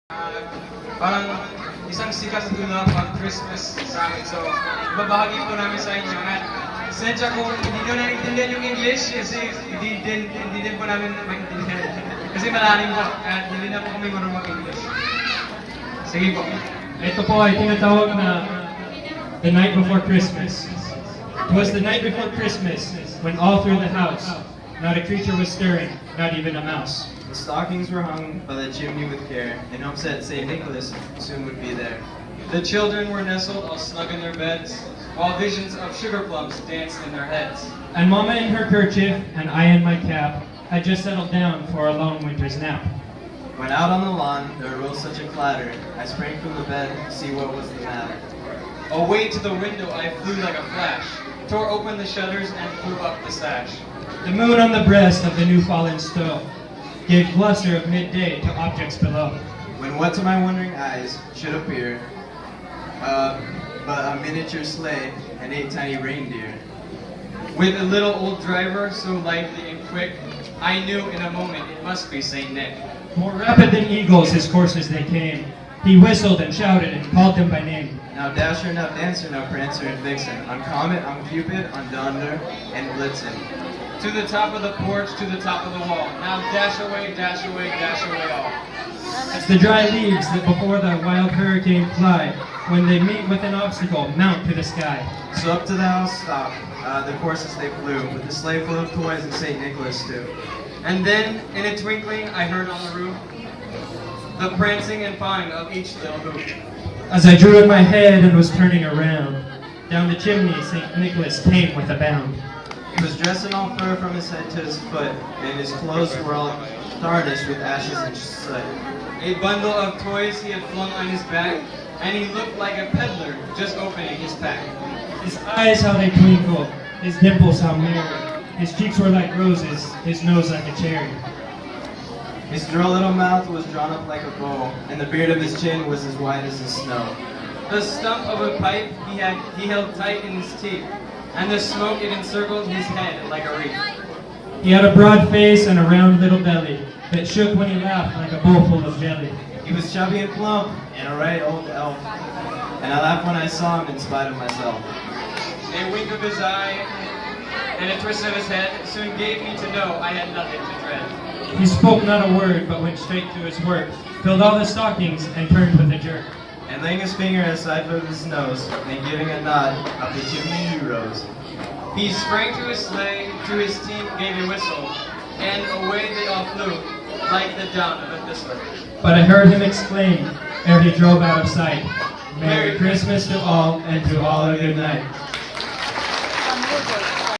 Parang isang sikat na pag Christmas sa amin. So, ibabahagi po namin sa inyo. At sensya kung hindi nyo naiintindihan yung English kasi hindi din po namin maintindihan. Kasi malalim po at hindi na po kami marunong mag-English. Sige po. Ito po ay tinatawag na the night before Christmas. It was the night before Christmas when all through the house, not a creature was stirring, not even a mouse. The stockings were hung by the chimney with care, in hopes that St. Nicholas soon would be there. The children were nestled all snug in their beds, while visions of sugar plums danced in their heads. And Mama in her kerchief, and I in my cap, had just settled down for a long winter's nap. When out on the lawn there arose such a clatter, I sprang from the bed to see what was the matter. Away to the window I flew like a flash, tore open the shutters and flew up the sash. The moon on the breast of the new fallen stove gave bluster of midday to objects below. When what to my wondering eyes should appear but a miniature sleigh and 8 tiny reindeer. With a little old driver so lively and quick, I knew in a moment it must be Saint Nick. More rapid than eagles his courses they came. He whistled and shouted and called them by name. Now Dasher, now Dancer, now Prancer and Vixen, on Comet, on Cupid, on Donder, and Blitzen. To the top of the porch, to the top of the wall. Now dash away, dash away, dash away all. As the dry leaves that before the wild hurricane fly, when they meet with an obstacle, mount to the sky. So up to the house stop, the courses they flew, with the sleigh full of toys and St. Nicholas too. And then, in a twinkling, I heard on the roof the prancing and pawing of each little hoof. As I drew in my head and was turning around, down the chimney St. Nicholas came with a bound. He was dressed in all fur from his head to his foot, and his clothes were all tarnished with ashes and soot. A bundle of toys he had flung on his back, and he looked like a peddler just opening his pack. His eyes how they twinkled, his dimples how merry, his cheeks were like roses, his nose like a cherry. His droll little mouth was drawn up like a bow, and the beard of his chin was as white as the snow. The stump of a pipe he held tight in his teeth, and the smoke it encircled his head like a wreath. He had a broad face and a round little belly that shook when he laughed like a bowl full of jelly. He was chubby and plump, and a right old elf, and I laughed when I saw him in spite of myself. A wink of his eye and a twist of his head soon gave me to know I had nothing to dread. He spoke not a word, but went straight to his work, filled all the stockings, and turned with a jerk. And laying his finger aside of his nose, and giving a nod, up the chimney he rose. He sprang to his sleigh, to his team gave a whistle, and away they all flew, like the down of a thistle. But I heard him exclaim, ere he drove out of sight, Merry Christmas to all, and to all a good night.